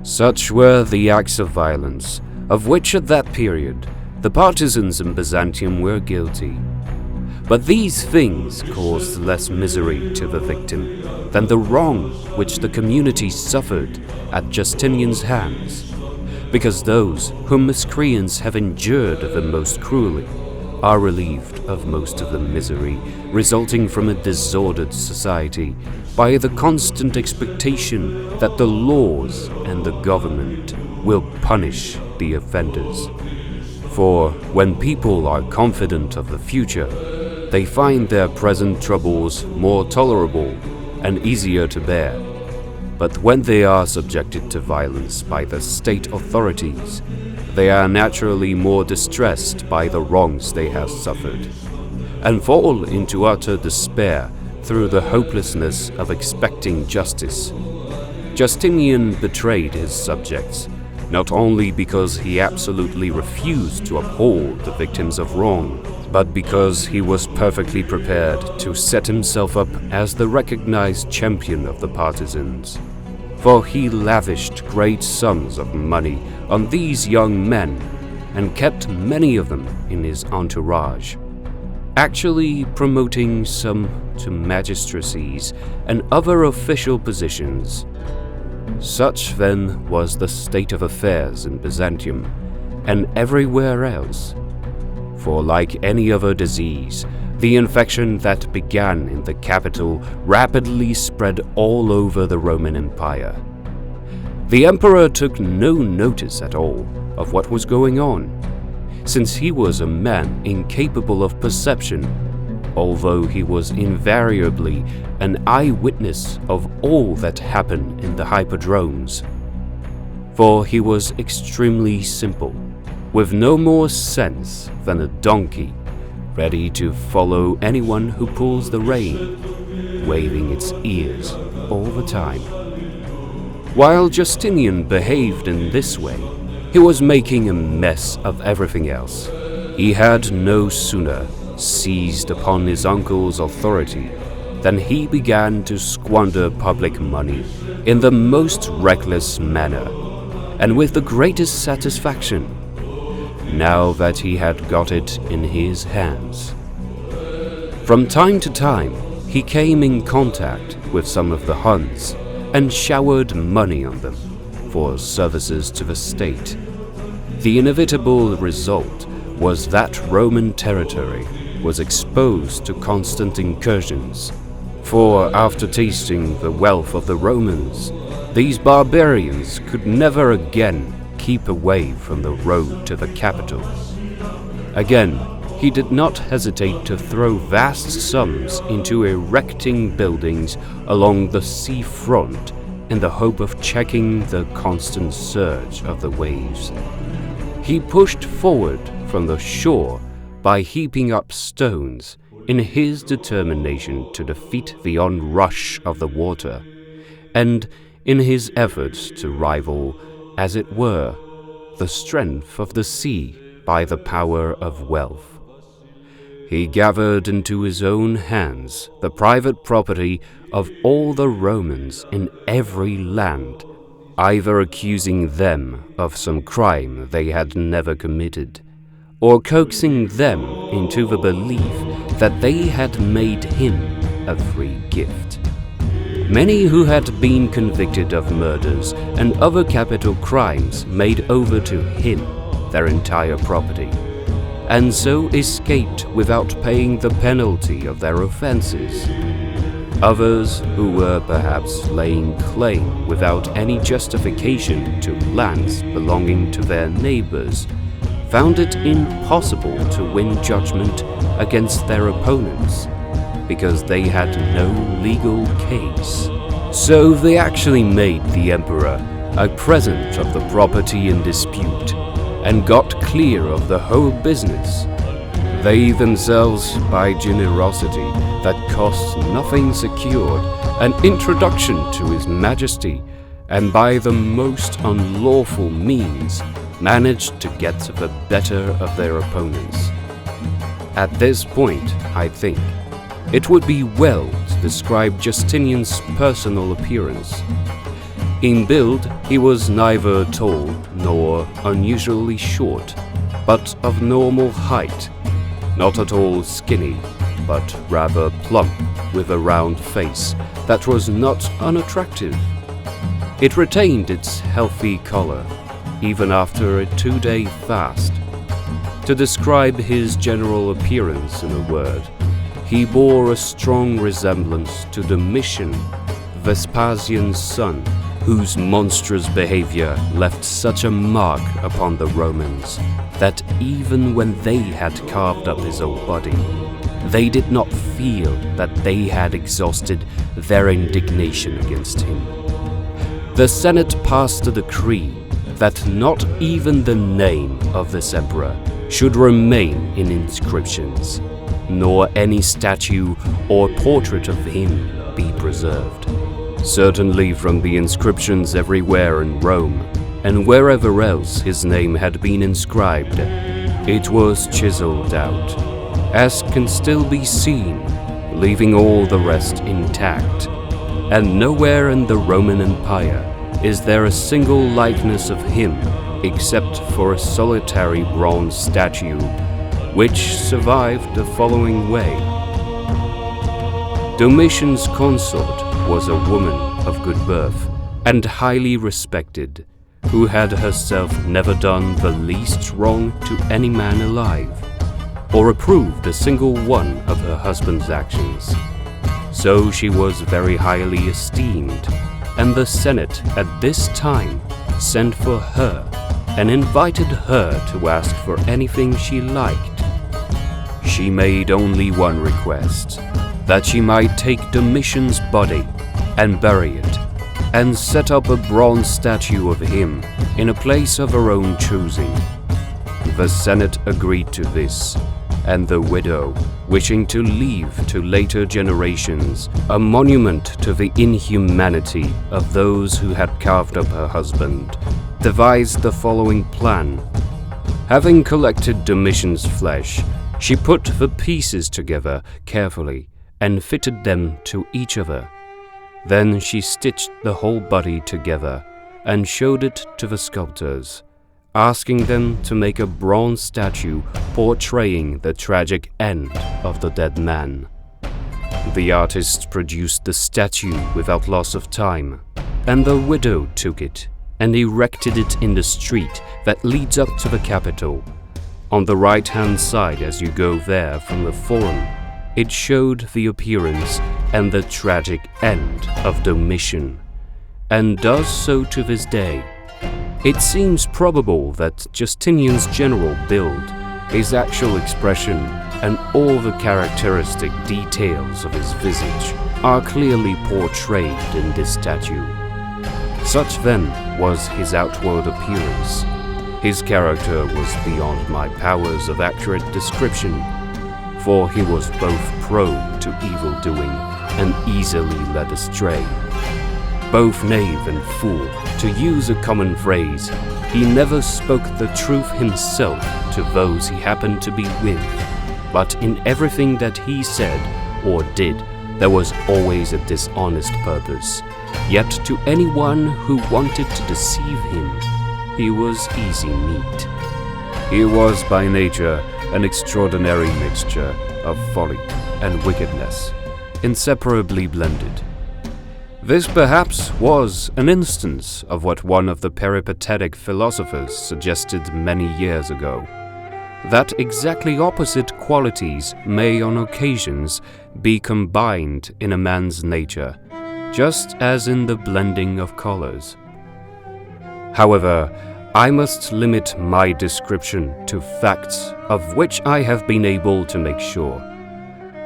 Such were the acts of violence, of which at that period the partisans in Byzantium were guilty. But these things caused less misery to the victim than the wrong which the community suffered at Justinian's hands, because those whom miscreants have injured the most cruelly are relieved of most of the misery resulting from a disordered society by the constant expectation that the laws and the government will punish the offenders. For when people are confident of the future, they find their present troubles more tolerable and easier to bear. But when they are subjected to violence by the state authorities, they are naturally more distressed by the wrongs they have suffered, and fall into utter despair through the hopelessness of expecting justice. Justinian betrayed his subjects, not only because he absolutely refused to uphold the victims of wrong, but because he was perfectly prepared to set himself up as the recognized champion of the partisans. For he lavished great sums of money on these young men and kept many of them in his entourage, actually promoting some to magistracies and other official positions. Such then was the state of affairs in Byzantium and everywhere else. For like any other disease, the infection that began in the capital rapidly spread all over the Roman Empire. The emperor took no notice at all of what was going on, since he was a man incapable of perception, although he was invariably an eyewitness of all that happened in the hippodromes. For he was extremely simple, with no more sense than a donkey, ready to follow anyone who pulls the rein, waving its ears all the time. While Justinian behaved in this way, he was making a mess of everything else. He had no sooner seized upon his uncle's authority than he began to squander public money in the most reckless manner, and with the greatest satisfaction, now that he had got it in his hands. From time to time, he came in contact with some of the Huns and showered money on them for services to the state. The inevitable result was that Roman territory was exposed to constant incursions, for after tasting the wealth of the Romans, these barbarians could never again keep away from the road to the capital. Again, he did not hesitate to throw vast sums into erecting buildings along the sea front in the hope of checking the constant surge of the waves. He pushed forward from the shore by heaping up stones in his determination to defeat the onrush of the water, and in his efforts to rival, as it were, the strength of the sea by the power of wealth. He gathered into his own hands the private property of all the Romans in every land, either accusing them of some crime they had never committed, or coaxing them into the belief that they had made him a free gift. Many who had been convicted of murders and other capital crimes made over to him their entire property, and so escaped without paying the penalty of their offenses. Others, who were perhaps laying claim without any justification to lands belonging to their neighbors, found it impossible to win judgment against their opponents, because they had no legal case. So they actually made the emperor a present of the property in dispute, and got clear of the whole business. They themselves, by generosity that cost nothing, secured an introduction to his majesty, and by the most unlawful means managed to get the better of their opponents. At this point, I think, it would be well to describe Justinian's personal appearance. In build, he was neither tall nor unusually short, but of normal height, not at all skinny, but rather plump, with a round face that was not unattractive. It retained its healthy color, even after a 2-day fast. To describe his general appearance in a word, he bore a strong resemblance to Domitian, Vespasian's son, whose monstrous behavior left such a mark upon the Romans that even when they had carved up his old body, they did not feel that they had exhausted their indignation against him. The Senate passed a decree that not even the name of this emperor should remain in inscriptions, nor any statue or portrait of him be preserved. Certainly from the inscriptions everywhere in Rome, and wherever else his name had been inscribed, it was chiseled out, as can still be seen, leaving all the rest intact. And nowhere in the Roman Empire is there a single likeness of him except for a solitary bronze statue, which survived the following way. Domitian's consort was a woman of good birth and highly respected, who had herself never done the least wrong to any man alive, or approved a single one of her husband's actions. So she was very highly esteemed, and the Senate at this time sent for her and invited her to ask for anything she liked. She made only one request, that she might take Domitian's body and bury it, and set up a bronze statue of him in a place of her own choosing. The Senate agreed to this, and the widow, wishing to leave to later generations a monument to the inhumanity of those who had carved up her husband, devised the following plan. Having collected Domitian's flesh, she put the pieces together carefully and fitted them to each other. Then she stitched the whole body together and showed it to the sculptors, asking them to make a bronze statue portraying the tragic end of the dead man. The artists produced the statue without loss of time, and the widow took it and erected it in the street that leads up to the Capitol. On the right-hand side as you go there from the Forum, it showed the appearance and the tragic end of Domitian, and does so to this day. It seems probable that Justinian's general build, his actual expression, and all the characteristic details of his visage are clearly portrayed in this statue. Such then was his outward appearance. His character was beyond my powers of accurate description, for he was both prone to evil-doing and easily led astray. Both knave and fool, to use a common phrase, he never spoke the truth himself to those he happened to be with, but in everything that he said or did, there was always a dishonest purpose. Yet to anyone who wanted to deceive him, he was easy meat. He was by nature an extraordinary mixture of folly and wickedness, inseparably blended. This perhaps was an instance of what one of the peripatetic philosophers suggested many years ago, that exactly opposite qualities may on occasions be combined in a man's nature, just as in the blending of colors. However, I must limit my description to facts of which I have been able to make sure.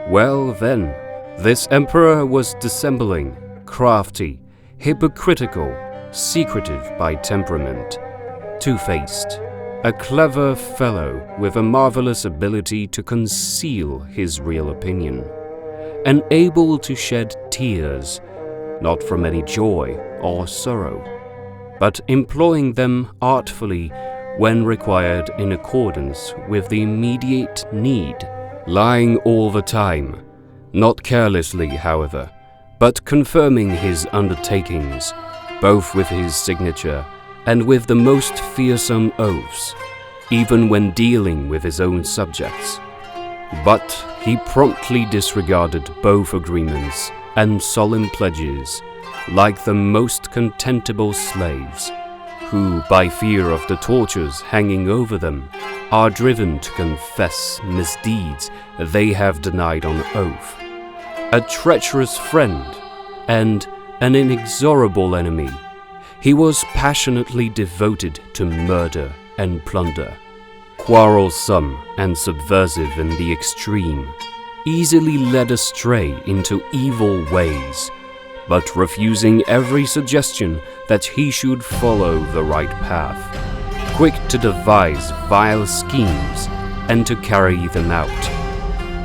Well then, this emperor was dissembling, crafty, hypocritical, secretive by temperament, two-faced, a clever fellow with a marvelous ability to conceal his real opinion, and able to shed tears, not from any joy or sorrow, but employing them artfully when required in accordance with the immediate need, lying all the time, not carelessly, however, but confirming his undertakings, both with his signature and with the most fearsome oaths, even when dealing with his own subjects. But he promptly disregarded both agreements and solemn pledges, like the most contemptible slaves, who, by fear of the tortures hanging over them, are driven to confess misdeeds they have denied on oath. A treacherous friend and an inexorable enemy, he was passionately devoted to murder and plunder. Quarrelsome and subversive in the extreme, easily led astray into evil ways, but refusing every suggestion that he should follow the right path, quick to devise vile schemes and to carry them out,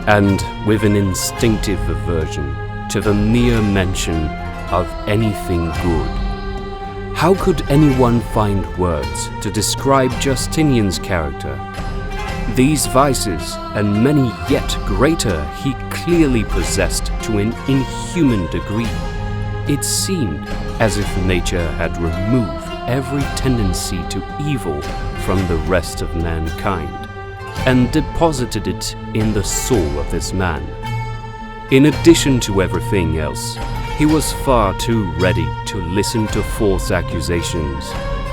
and with an instinctive aversion to the mere mention of anything good. How could anyone find words to describe Justinian's character? These vices, and many yet greater, he clearly possessed to an inhuman degree. It seemed as if nature had removed every tendency to evil from the rest of mankind, and deposited it in the soul of this man. In addition to everything else, he was far too ready to listen to false accusations,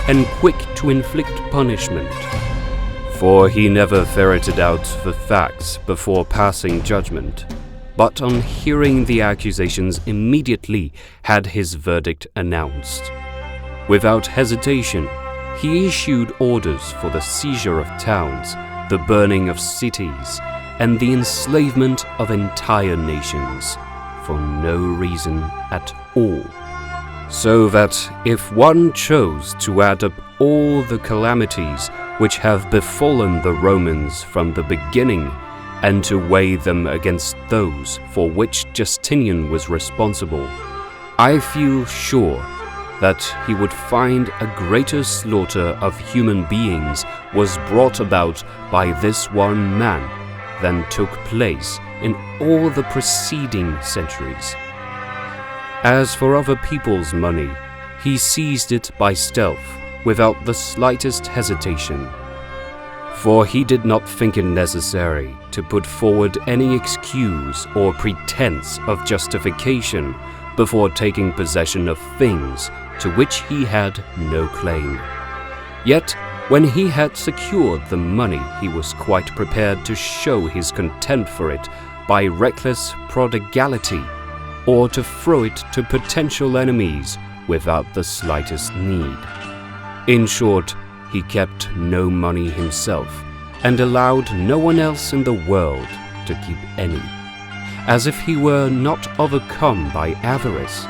and quick to inflict punishment. For he never ferreted out the facts before passing judgment, but on hearing the accusations immediately had his verdict announced. Without hesitation, he issued orders for the seizure of towns, the burning of cities, and the enslavement of entire nations, for no reason at all. So that if one chose to add up all the calamities which have befallen the Romans from the beginning, and to weigh them against those for which Justinian was responsible, I feel sure that he would find a greater slaughter of human beings was brought about by this one man than took place in all the preceding centuries. As for other people's money, he seized it by stealth, without the slightest hesitation, for he did not think it necessary to put forward any excuse or pretense of justification before taking possession of things to which he had no claim. Yet, when he had secured the money, he was quite prepared to show his contempt for it by reckless prodigality, or to throw it to potential enemies without the slightest need. In short, he kept no money himself, and allowed no one else in the world to keep any, as if he were not overcome by avarice,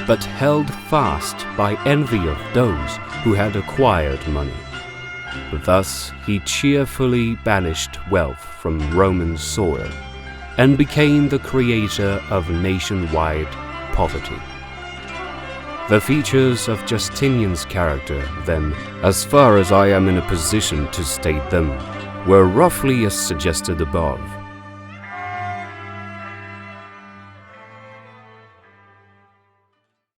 but held fast by envy of those who had acquired money. Thus he cheerfully banished wealth from Roman soil, and became the creator of nationwide poverty. The features of Justinian's character, then, as far as I am in a position to state them, were roughly as suggested above.